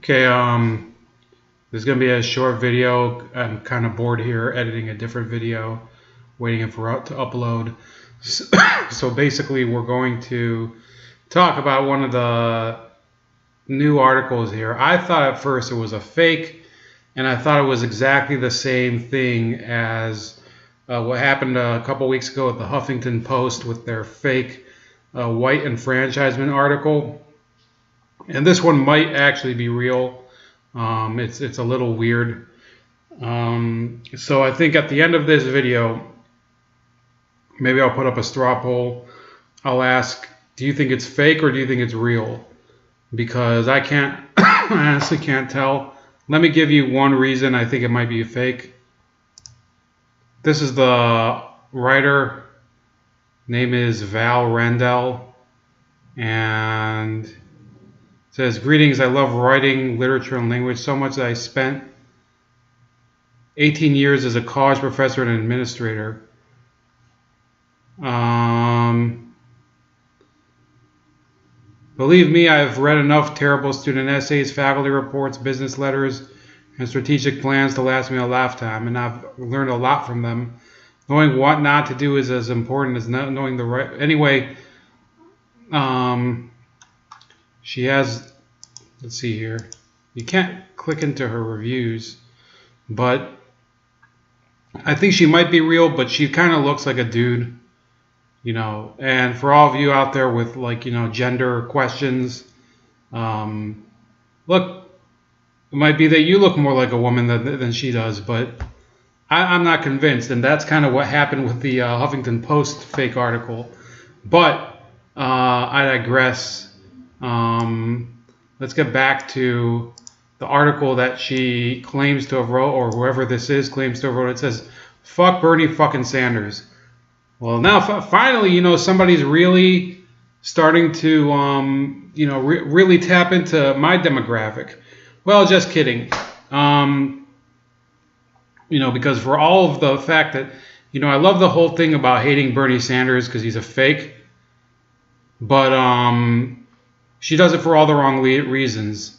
Okay, this is going to be a short video. I'm kind of bored here editing a different video, waiting for it to upload. So basically, we're going to talk about one of the new articles here. I thought at first it was a fake, and I thought it was exactly the same thing as what happened a couple weeks ago at the Huffington Post with their fake white enfranchisement article. And this one might actually be real. It's a little weird. So I think at the end of this video, maybe I'll put up a straw poll. I'll ask, do you think it's fake or do you think it's real? Because I honestly can't tell. Let me give you one reason I think it might be a fake. This is the writer. Name is Val Rendell. And it says, greetings, I love writing, literature, and language so much that I spent 18 years as a college professor and administrator. Believe me, I've read enough terrible student essays, faculty reports, business letters, and strategic plans to last me a lifetime, and I've learned a lot from them. Knowing what not to do is as important as not knowing the right. Anyway, she has, let's see here. You can't click into her reviews, but I think she might be real, but she kind of looks like a dude, you know. And for all of you out there with, like, you know, gender questions, look, it might be that you look more like a woman than she does, but I'm not convinced. And that's kind of what happened with the Huffington Post fake article. But I digress. Let's get back to the article that she claims to have wrote, or whoever this is claims to have wrote. It says, fuck Bernie fucking Sanders. Well, now finally, you know, somebody's really starting to, you know, really tap into my demographic. Well, just kidding. You know, because for all of the fact that, you know, I love the whole thing about hating Bernie Sanders because he's a fake. But she does it for all the wrong reasons.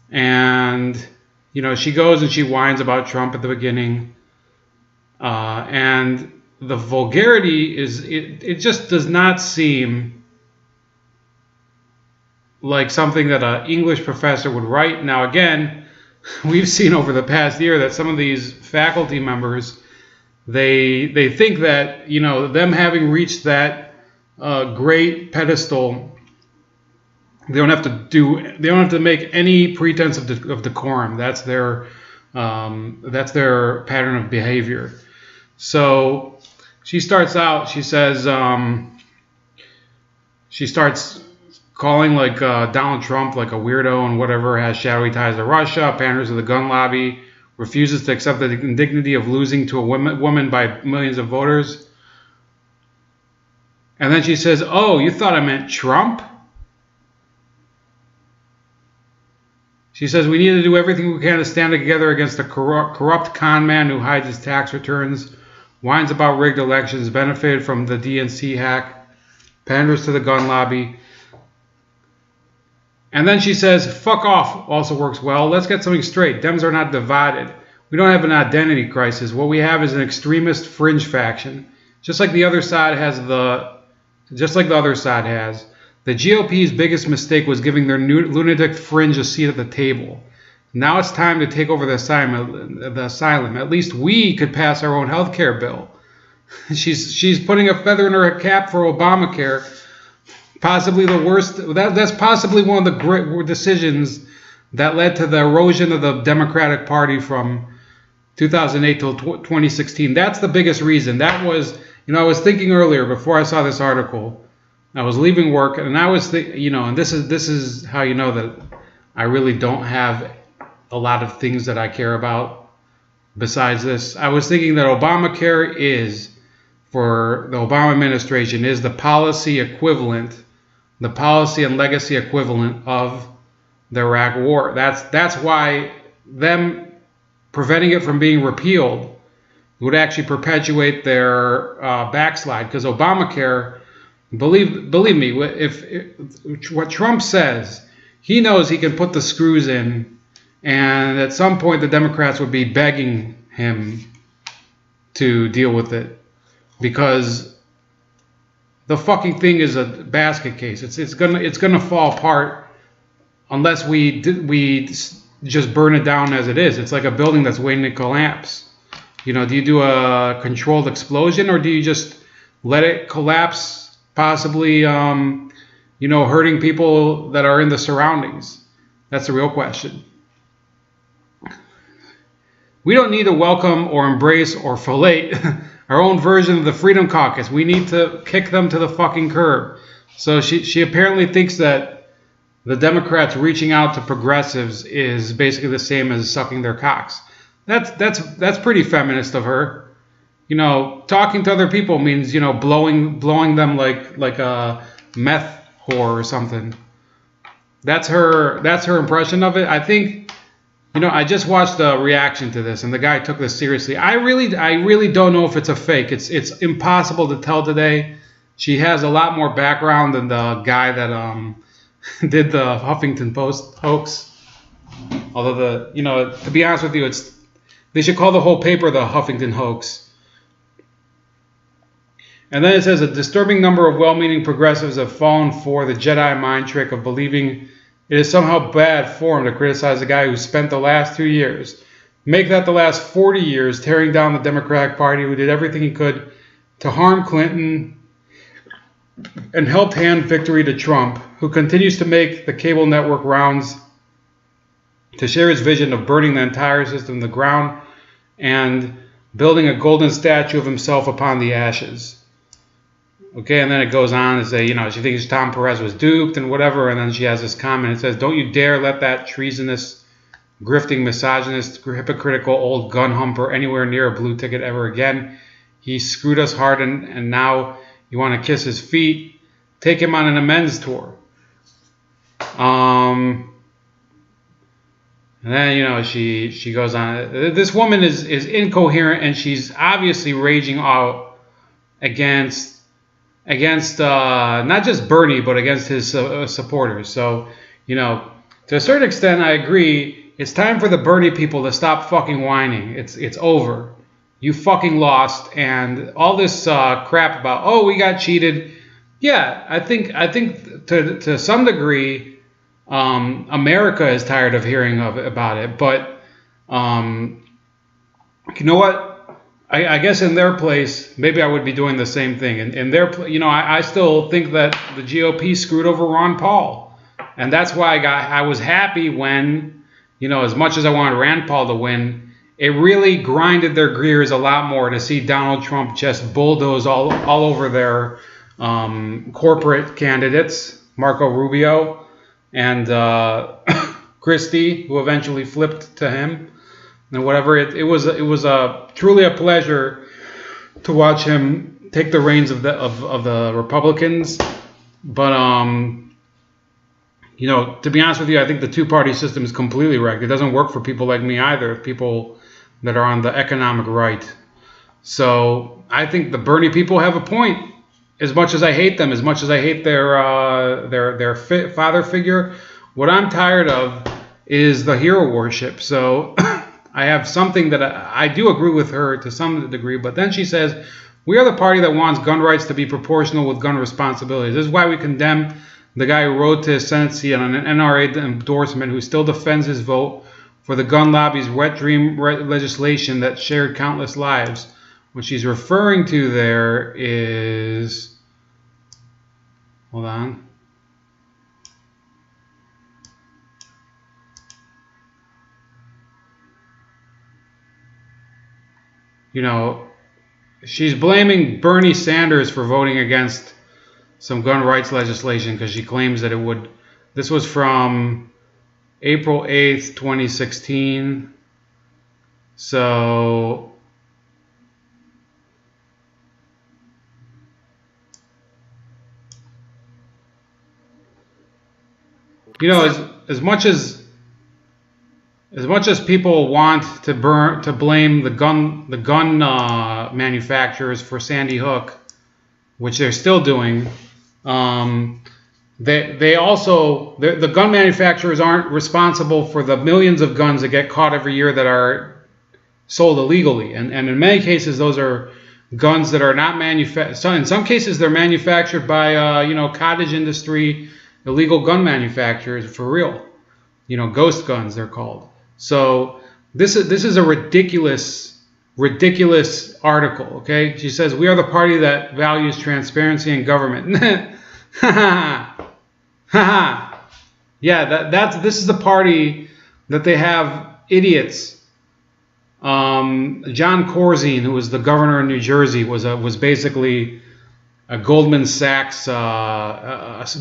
And, you know, she goes and she whines about Trump at the beginning. And the vulgarity is, it just does not seem like something that an English professor would write. Now, again, we've seen over the past year that some of these faculty members, they think that, you know, them having reached that great pedestal, they don't have to make any pretense of decorum. That's their pattern of behavior. So she starts out, she says, she starts calling like Donald Trump like a weirdo and whatever, has shadowy ties to Russia, panders to the gun lobby, refuses to accept the indignity of losing to a woman by millions of voters. And then she says, oh, you thought I meant Trump? She says, we need to do everything we can to stand together against a corrupt con man who hides his tax returns, whines about rigged elections, benefited from the DNC hack, panders to the gun lobby. And then she says, fuck off also works well. Let's get something straight. Dems are not divided. We don't have an identity crisis. What we have is an extremist fringe faction. Just like the other side has. The GOP's biggest mistake was giving their lunatic fringe a seat at the table. Now it's time to take over the asylum. At least we could pass our own health care bill. She's putting a feather in her cap for Obamacare. Possibly the worst. That's possibly one of the great decisions that led to the erosion of the Democratic Party from 2008 till 2016. That's the biggest reason. That was, you know, I was thinking earlier before I saw this article. I was leaving work, and I was you know, and this is how you know that I really don't have a lot of things that I care about besides this. I was thinking that Obamacare is, for the Obama administration, is the policy equivalent, the policy and legacy equivalent of the Iraq War. That's why them preventing it from being repealed would actually perpetuate their backslide, because Obamacare, believe me, if what Trump says, he knows he can put the screws in, and at some point the Democrats would be begging him to deal with it, because the fucking thing is a basket case. It's gonna fall apart unless we just burn it down as it is. It's like a building that's waiting to collapse. You know, do you do a controlled explosion, or do you just let it collapse, possibly, you know, hurting people that are in the surroundings? That's the real question. We don't need to welcome or embrace or fillet our own version of the Freedom Caucus. We need to kick them to the fucking curb. So she apparently thinks that the Democrats reaching out to progressives is basically the same as sucking their cocks. That's pretty feminist of her. You know, talking to other people means, you know, blowing them like a meth whore or something. That's her impression of it. I think, you know, I just watched a reaction to this, and the guy took this seriously. I really don't know if it's a fake. It's impossible to tell today. She has a lot more background than the guy that did the Huffington Post hoax. Although to be honest with you, they should call the whole paper the Huffington hoax. And then it says a disturbing number of well-meaning progressives have fallen for the Jedi mind trick of believing it is somehow bad form to criticize a guy who spent the last 2 years, make that the last 40 years, tearing down the Democratic Party, who did everything he could to harm Clinton and helped hand victory to Trump, who continues to make the cable network rounds to share his vision of burning the entire system to the ground and building a golden statue of himself upon the ashes. Okay, and then it goes on to say, you know, she thinks Tom Perez was duped and whatever, and then she has this comment. It says, don't you dare let that treasonous, grifting, misogynist, hypocritical old gun humper anywhere near a blue ticket ever again. He screwed us hard, and now you want to kiss his feet. Take him on an amends tour. And then, you know, she goes on. This woman is incoherent, and she's obviously raging out against not just Bernie, but against his supporters. So, you know, to a certain extent, I agree. It's time for the Bernie people to stop fucking whining. It's over. You fucking lost, and all this crap about, oh, we got cheated. Yeah, I think to some degree, America is tired of hearing about it. But you know what? I guess in their place, maybe I would be doing the same thing. In their, you know, I still think that the GOP screwed over Ron Paul, and that's why I was happy when, you know, as much as I wanted Rand Paul to win, it really grinded their gears a lot more to see Donald Trump just bulldoze all over their corporate candidates, Marco Rubio and Christie, who eventually flipped to him. And whatever, it was truly a pleasure to watch him take the reins of the Republicans. But you know, to be honest with you, I think the two-party system is completely wrecked. It doesn't work for people like me either, people that are on the economic right. So I think the Bernie people have a point. As much as I hate them, as much as I hate their father figure, what I'm tired of is the hero worship. So I have something that I do agree with her to some degree, but then she says, we are the party that wants gun rights to be proportional with gun responsibilities. This is why we condemn the guy who rode to his Senate seat on an NRA endorsement, who still defends his vote for the gun lobby's wet dream legislation that shared countless lives. What she's referring to there is, hold on. You know, she's blaming Bernie Sanders for voting against some gun rights legislation because she claims that it would. This was from April 8th, 2016. So, you know, as much as people want to blame the gun manufacturers for Sandy Hook, which they're still doing, they also, the gun manufacturers aren't responsible for the millions of guns that get caught every year that are sold illegally, and in many cases those are guns that are not manufactured. In some cases they're manufactured by cottage industry, illegal gun manufacturers for real. Ghost guns they're called. So this is a ridiculous article. Okay, she says we are the party that values transparency in government. Yeah, this is the party that they have idiots. John Corzine, who was the governor of New Jersey, was basically a Goldman Sachs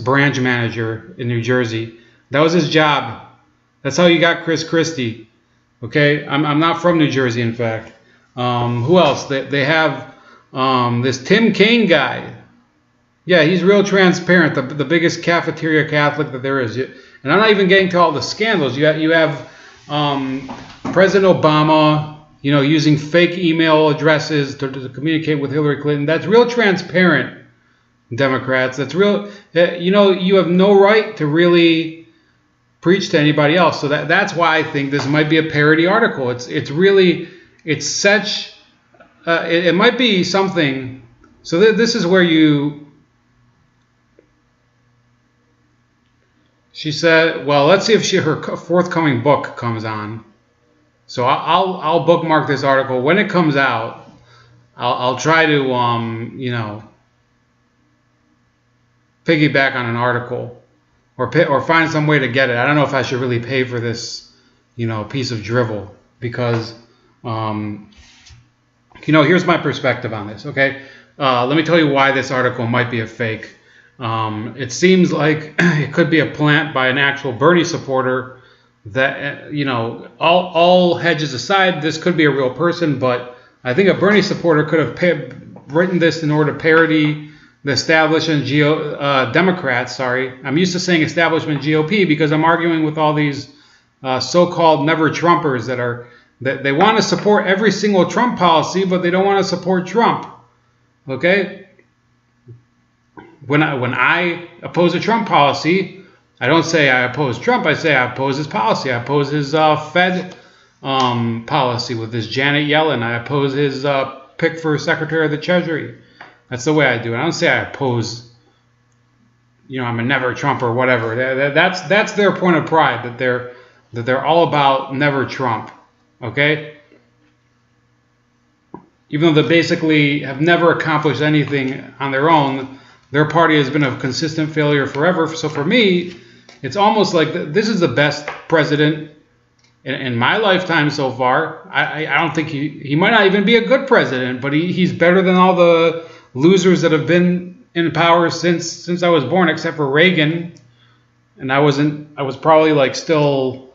branch manager in New Jersey. That was his job. That's how you got Chris Christie. Okay, I'm not from New Jersey, in fact. Who else? They have this Tim Kaine guy. Yeah, he's real transparent. The biggest cafeteria Catholic that there is. And I'm not even getting to all the scandals. You have President Obama, using fake email addresses to communicate with Hillary Clinton. That's real transparent, Democrats. That's real. You have no right to really preach to anybody else. So that's why I think this might be a parody article. It might be something. So this is where she said, well, let's see if her forthcoming book comes on. So I'll bookmark this article when it comes out. I'll try to piggyback on an article or find some way to get it. I don't know if I should really pay for this piece of drivel, because here's my perspective on this. Okay, let me tell you why this article might be a fake. It seems like it could be a plant by an actual Bernie supporter. That all hedges aside, this could be a real person, but I think a Bernie supporter could have written this in order to parody the establishment Democrats. Sorry, I'm used to saying establishment GOP because I'm arguing with all these so-called never Trumpers that they want to support every single Trump policy, but they don't want to support Trump. Okay, when I oppose a Trump policy, I don't say I oppose Trump. I say I oppose his policy. I oppose his Fed policy with this Janet Yellen. I oppose his pick for Secretary of the Treasury. That's the way I do it. I don't say I oppose, I'm a never Trump or whatever. That's their point of pride, that they're all about never Trump. Okay? Even though they basically have never accomplished anything on their own, their party has been a consistent failure forever. So for me, it's almost like this is the best president in my lifetime so far. I don't think he might not even be a good president, but he's better than all the losers that have been in power since I was born, except for Reagan. And I was probably still,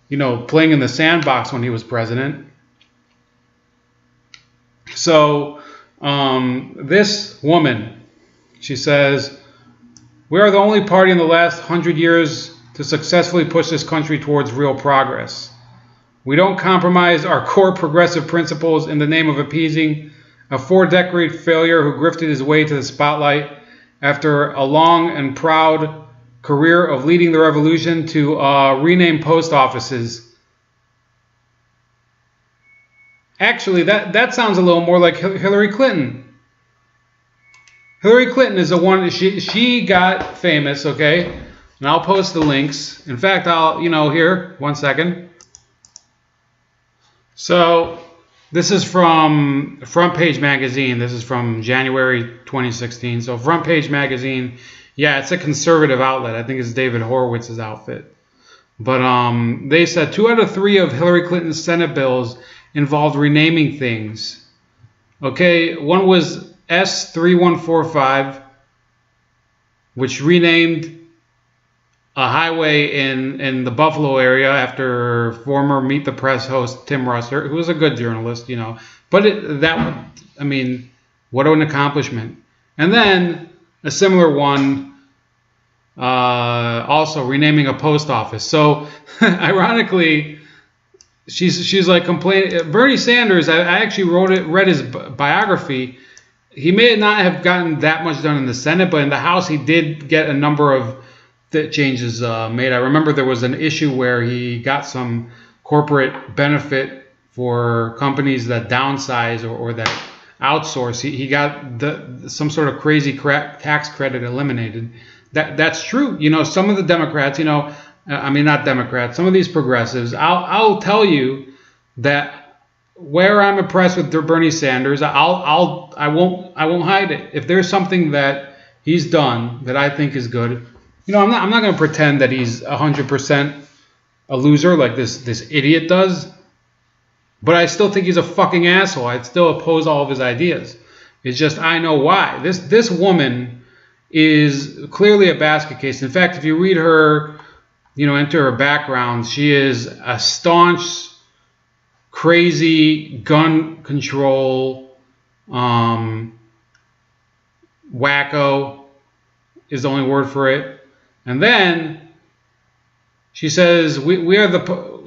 playing in the sandbox when he was president. So this woman, she says, we are the only party in the last 100 years to successfully push this country towards real progress. We don't compromise our core progressive principles in the name of appeasing a 4-decade failure who grifted his way to the spotlight after a long and proud career of leading the revolution to rename post offices. Actually, that sounds a little more like Hillary Clinton. Hillary Clinton is the one, she got famous, okay? And I'll post the links. In fact, here, 1 second. So, this is from Front Page Magazine. This is from January 2016. So, Front Page Magazine, yeah, it's a conservative outlet. I think it's David Horowitz's outfit. But they said 2 out of 3 of Hillary Clinton's Senate bills involved renaming things. Okay, one was S3145, which renamed a highway in the Buffalo area after former Meet the Press host Tim Russert, who was a good journalist, But what an accomplishment. And then a similar one, also renaming a post office. So, ironically, she's complaining. Bernie Sanders, I actually read his biography. he may not have gotten that much done in the Senate, but in the House he did get a number of changes made. I remember there was an issue where he got some corporate benefit for companies that downsize or that outsource. He got some sort of crazy tax credit eliminated. That's true. You know, some of the Democrats, you know, I mean not Democrats, some of these progressives, I'll tell you that where I'm impressed with Bernie Sanders, I won't hide it. If there's something that he's done that I think is good, you know, I'm not going to pretend that he's 100% a loser like this idiot does. But I still think he's a fucking asshole. I'd still oppose all of his ideas. It's just I know why. This woman is clearly a basket case. In fact, if you read her, you know, into her background, she is a staunch, crazy gun control wacko is the only word for it. And then she says we are the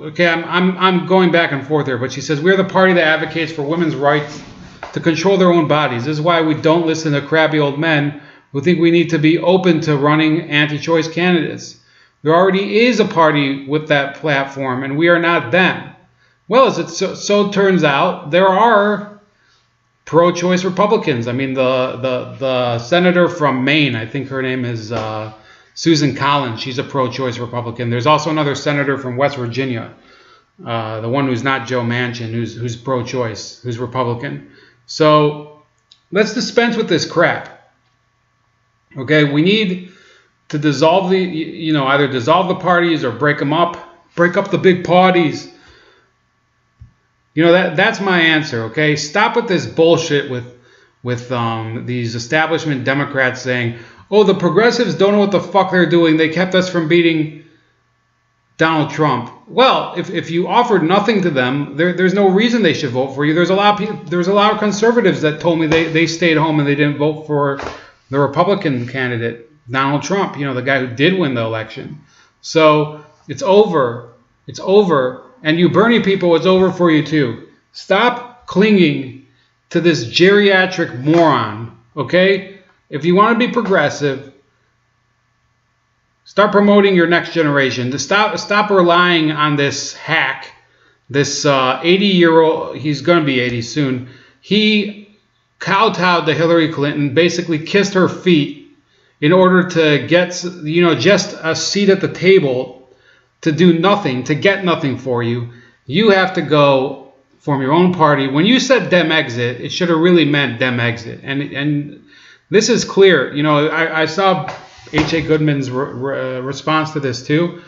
okay. I'm going back and forth here, but she says we're the party that advocates for women's rights to control their own bodies. This is why we don't listen to crabby old men who think we need to be open to running anti-choice candidates. There already is a party with that platform, and we are not them. Well, as it so turns out, there are pro-choice Republicans. I mean, the senator from Maine, I think her name is Susan Collins. She's a pro-choice Republican. There's also another senator from West Virginia, the one who's not Joe Manchin, who's pro-choice, who's Republican. So let's dispense with this crap. Okay, we need to dissolve either dissolve the parties or break them up, break up the big parties. You know, that's my answer, okay? Stop with this bullshit with these establishment Democrats saying, oh, the progressives don't know what the fuck they're doing. They kept us from beating Donald Trump. Well, if you offered nothing to them, there's no reason they should vote for you. There's a lot of conservatives that told me they stayed home and they didn't vote for the Republican candidate, Donald Trump, you know, the guy who did win the election. So it's over. It's over. And you Bernie people, it's over for you too. Stop clinging to this geriatric moron, okay? If you want to be progressive, start promoting your next generation. To stop relying on this hack, this 80-year-old, he's going to be 80 soon. He kowtowed to Hillary Clinton, basically kissed her feet in order to get, you know, just a seat at the table, to do nothing, to get nothing for you. You have to go form your own party. When you said Dem exit, it should have really meant Dem exit. And this is clear. You know, I saw H.A. Goodman's response to this too.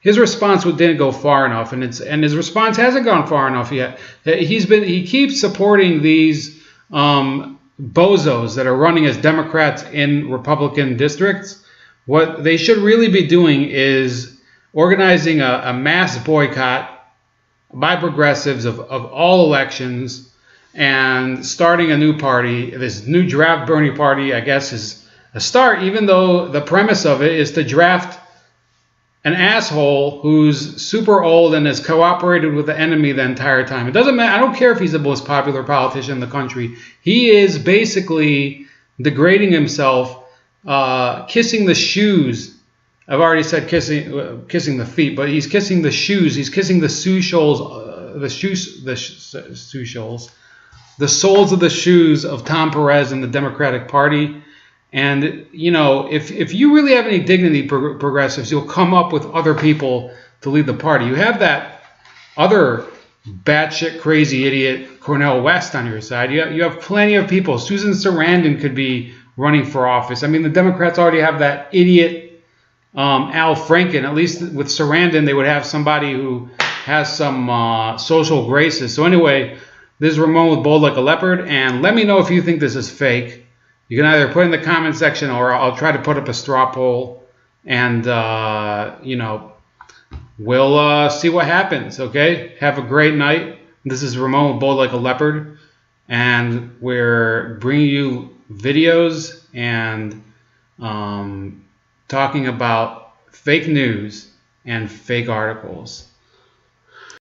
His response didn't go far enough, and his response hasn't gone far enough yet. He keeps supporting these bozos that are running as Democrats in Republican districts. What they should really be doing is organizing a mass boycott by progressives of all elections and starting a new party. This new draft Bernie party, I guess, is a start, even though the premise of it is to draft an asshole who's super old and has cooperated with the enemy the entire time. It doesn't matter. I don't care if he's the most popular politician in the country. He is basically degrading himself, kissing the shoes. I've already said kissing the feet, but he's kissing the shoes. He's kissing the soles of the shoes of Tom Perez and the Democratic Party. And, you know, if you really have any dignity, progressives, you'll come up with other people to lead the party. You have that other batshit crazy idiot Cornel West on your side. You have plenty of people. Susan Sarandon could be running for office. I mean, the Democrats already have that idiot Al Franken. At least with Sarandon, they would have somebody who has some social graces. So anyway, this is Ramon with Bold Like a Leopard, and let me know if you think this is fake. You can either put in the comment section, or I'll try to put up a straw poll, and you know, we'll see what happens. Okay, have a great night. This is Ramon with Bold Like a Leopard, and we're bringing you videos and talking about fake news and fake articles.